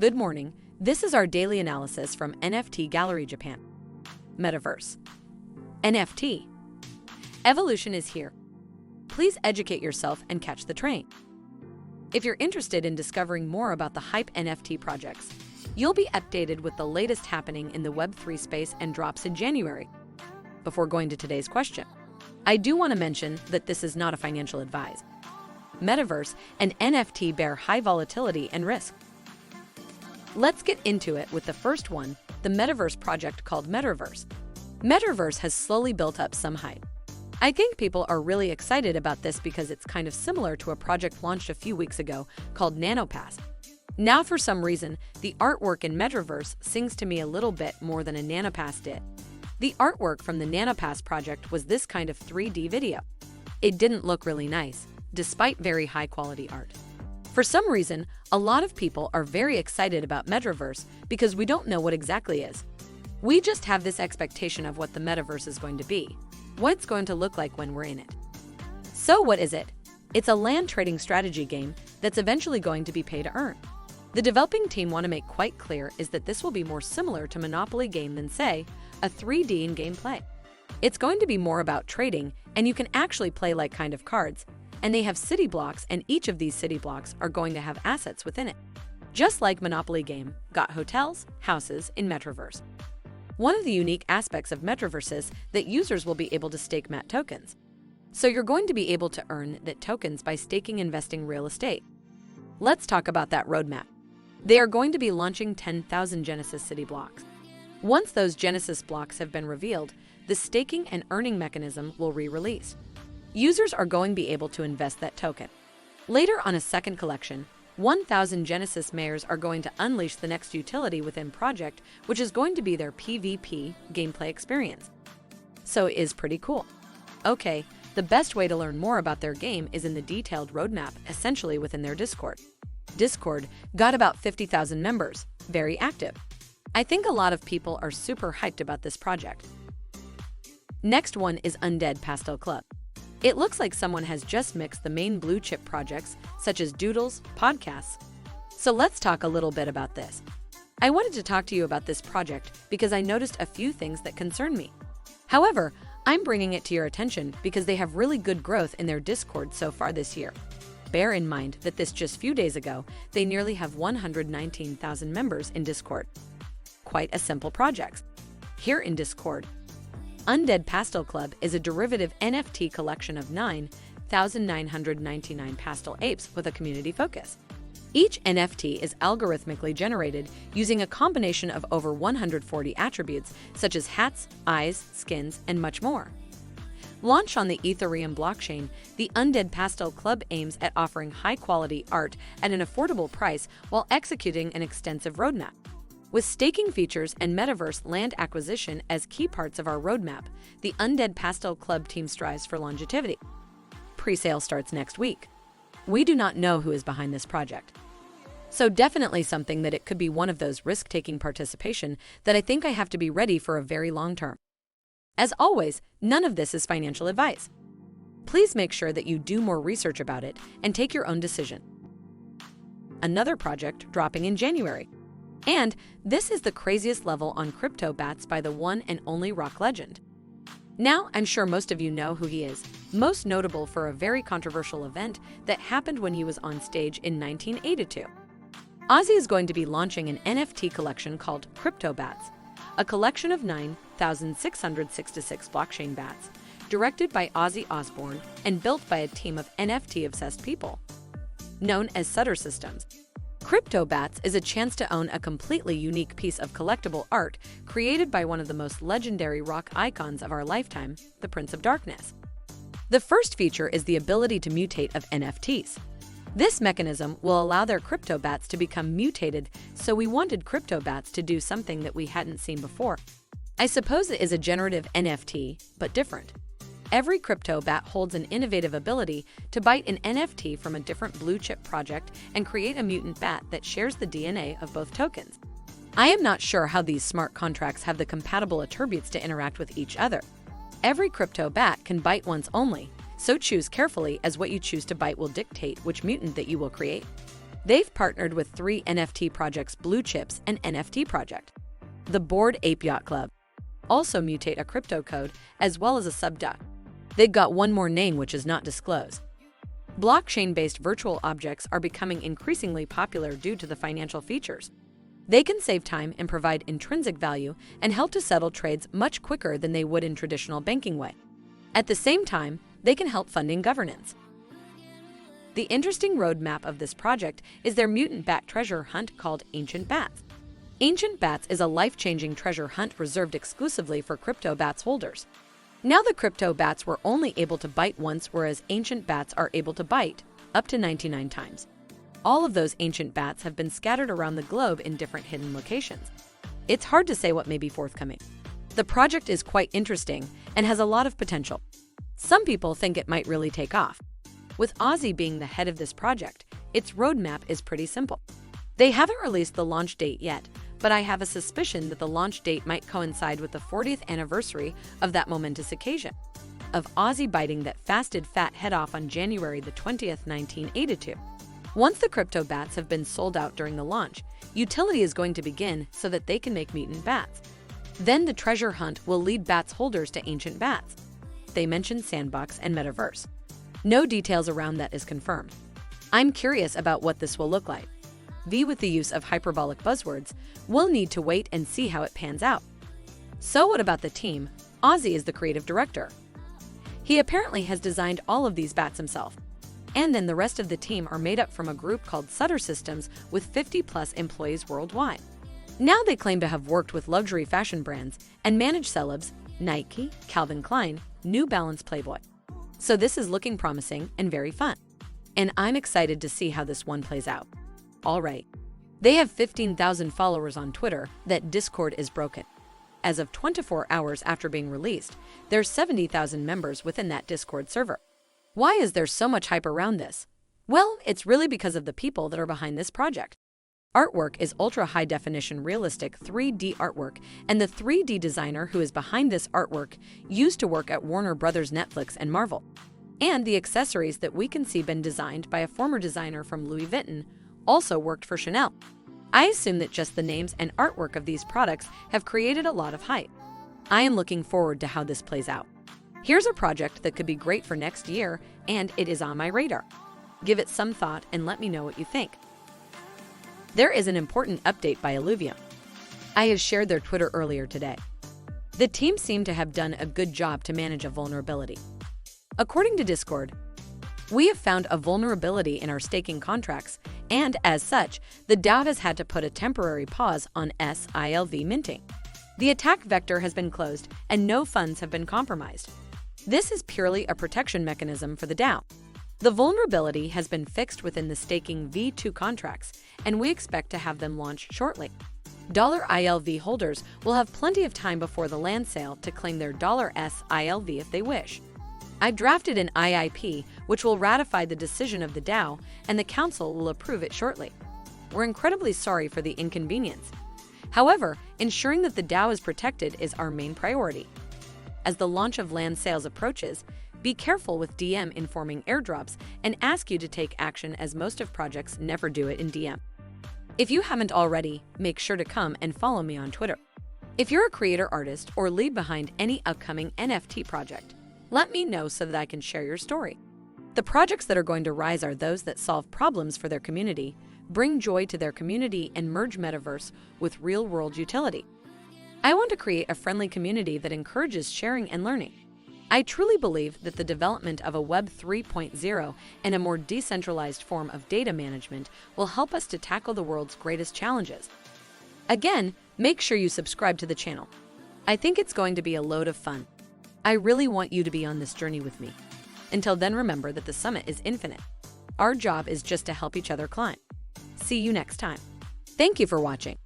Good morning. This is our daily analysis from NFT Gallery Japan. Metaverse. NFT. Evolution is here. Please educate yourself and catch the train. If you're interested in discovering more about the Hype NFT projects, you'll be updated with the latest happening in the Web3 space and drops in January. Before going to today's question, I do want to mention that this is not a financial advice. Metaverse and NFT bear high volatility and risk. Let's get into it with the first one, the Metaverse project called Metaverse. Metaverse has slowly built up some hype. I think people are really excited about this because it's kind of similar to a project launched a few weeks ago called NanoPass. Now, for some reason, the artwork in Metaverse sings to me a little bit more than a NanoPass did. The artwork from the NanoPass project was this kind of 3D video. It didn't look really nice, despite very high-quality art. For some reason, a lot of people are very excited about Metaverse because we don't know what exactly is. We just have this expectation of what the Metaverse is going to be, what it's going to look like when we're in it. So what is it? It's a land trading strategy game that's eventually going to be pay to earn. The developing team want to make quite clear is that this will be more similar to Monopoly game than, say, a 3D in-game play. It's going to be more about trading, and you can actually play like kind of cards, and they have city blocks, and each of these city blocks are going to have assets within it. Just like Monopoly game got hotels, houses in Metaverse. One of the unique aspects of Metaverse is that users will be able to stake MAT tokens. So you're going to be able to earn that tokens by staking investing real estate. Let's talk about that roadmap. They are going to be launching 10,000 Genesis city blocks. Once those Genesis blocks have been revealed, the staking and earning mechanism will re-release. Users are going to be able to invest that token. Later on a second collection, 1,000 Genesis mayors are going to unleash the next utility within project, which is going to be their PvP gameplay experience. So it is pretty cool. Okay, the best way to learn more about their game is in the detailed roadmap, essentially within their Discord. Discord got about 50,000 members, very active. I think a lot of people are super hyped about this project. Next one is Undead Pastel Club. It looks like someone has just mixed the main blue chip projects, such as doodles, podcasts. So let's talk a little bit about this. I wanted to talk to you about this project because I noticed a few things that concern me. However, I'm bringing it to your attention because they have really good growth in their Discord so far this year. Bear in mind that this just few days ago, they nearly have 119,000 members in Discord. Quite a simple project. Here in Discord, Undead Pastel Club is a derivative NFT collection of 9,999 pastel apes with a community focus. Each NFT is algorithmically generated using a combination of over 140 attributes such as hats, eyes, skins, and much more. Launched on the Ethereum blockchain, the Undead Pastel Club aims at offering high-quality art at an affordable price while executing an extensive roadmap. With staking features and Metaverse land acquisition as key parts of our roadmap, the Undead Pastel Club team strives for longevity. Pre-sale starts next week. We do not know who is behind this project. So definitely something that it could be one of those risk-taking participation that I think I have to be ready for a very long term. As always, none of this is financial advice. Please make sure that you do more research about it and take your own decision. Another project dropping in January. And this is the craziest level on Cryptobats by the one and only rock legend. Now, I'm sure most of you know who he is, most notable for a very controversial event that happened when he was on stage in 1982. Ozzy is going to be launching an NFT collection called Cryptobats, a collection of 9,666 blockchain bats, directed by Ozzy Osbourne and built by a team of NFT-obsessed people, known as Sutter Systems. Cryptobats is a chance to own a completely unique piece of collectible art created by one of the most legendary rock icons of our lifetime, the Prince of Darkness. The first feature is the ability to mutate of NFTs. This mechanism will allow their Cryptobats to become mutated, so we wanted Cryptobats to do something that we hadn't seen before. I suppose it is a generative NFT, but different. Every Cryptobat holds an innovative ability to bite an NFT from a different blue chip project and create a mutant bat that shares the DNA of both tokens. I am not sure how these smart contracts have the compatible attributes to interact with each other. Every Cryptobat can bite once only, so choose carefully as what you choose to bite will dictate which mutant that you will create. They've partnered with 3 NFT projects: Blue Chips and NFT Project. The Bored Ape Yacht Club also mutate a crypto code as well as a subduct. They've got one more name which is not disclosed. Blockchain-based virtual objects are becoming increasingly popular due to the financial features. They can save time and provide intrinsic value and help to settle trades much quicker than they would in traditional banking way. At the same time, they can help funding governance. The interesting roadmap of this project is their mutant bat treasure hunt called Ancient Bats. Ancient Bats is a life-changing treasure hunt reserved exclusively for Cryptobats holders. Now the Cryptobats were only able to bite once, whereas Ancient Bats are able to bite up to 99 times. All of those Ancient Bats have been scattered around the globe in different hidden locations. It's hard to say what may be forthcoming. The project is quite interesting and has a lot of potential. Some people think it might really take off. With Ozzy being the head of this project, its roadmap is pretty simple. They haven't released the launch date yet, but I have a suspicion that the launch date might coincide with the 40th anniversary of that momentous occasion, of Ozzy biting that fasted fat head off on January the 20th, 1982. Once the Cryptobats have been sold out during the launch, utility is going to begin so that they can make mutant bats. Then the treasure hunt will lead bats holders to Ancient Bats. They mentioned Sandbox and Metaverse. No details around that is confirmed. I'm curious about what this will look like. With the use of hyperbolic buzzwords, we'll need to wait and see how it pans out. So what about the team? Ozzy is the creative director. He apparently has designed all of these bats himself. And then the rest of the team are made up from a group called Sutter Systems with 50+ employees worldwide. Now they claim to have worked with luxury fashion brands and managed celebs, Nike, Calvin Klein, New Balance, Playboy. So this is looking promising and very fun. And I'm excited to see how this one plays out. All right. They have 15,000 followers on Twitter. That Discord is broken. As of 24 hours after being released, there's 70,000 members within that Discord server. Why is there so much hype around this? Well, it's really because of the people that are behind this project. Artwork is ultra-high-definition realistic 3D artwork, and the 3D designer who is behind this artwork used to work at Warner Bros., Netflix, and Marvel. And the accessories that we can see been designed by a former designer from Louis Vuitton, also worked for Chanel. I assume that just the names and artwork of these products have created a lot of hype. I am looking forward to how this plays out. Here's a project that could be great for next year, and it is on my radar. Give it some thought and let me know what you think. There is an important update by Illuvium. I have shared their Twitter earlier today. The team seemed to have done a good job to manage a vulnerability. According to Discord, we have found a vulnerability in our staking contracts, and as such, the DAO has had to put a temporary pause on SILV minting. The attack vector has been closed and no funds have been compromised. This is purely a protection mechanism for the DAO. The vulnerability has been fixed within the staking V2 contracts, and we expect to have them launched shortly. $ILV holders will have plenty of time before the land sale to claim their $SILV if they wish. I've drafted an IIP, which will ratify the decision of the DAO, and the council will approve it shortly. We're incredibly sorry for the inconvenience. However, ensuring that the DAO is protected is our main priority. As the launch of land sales approaches, be careful with DM informing airdrops and ask you to take action, as most of projects never do it in DM. If you haven't already, make sure to come and follow me on Twitter. If you're a creator artist or lead behind any upcoming NFT project, let me know so that I can share your story. The projects that are going to rise are those that solve problems for their community, bring joy to their community, and merge Metaverse with real-world utility. I want to create a friendly community that encourages sharing and learning. I truly believe that the development of a Web 3.0 and a more decentralized form of data management will help us to tackle the world's greatest challenges. Again, make sure you subscribe to the channel. I think it's going to be a load of fun. I really want you to be on this journey with me. Until then, remember that the summit is infinite. Our job is just to help each other climb. See you next time. Thank you for watching.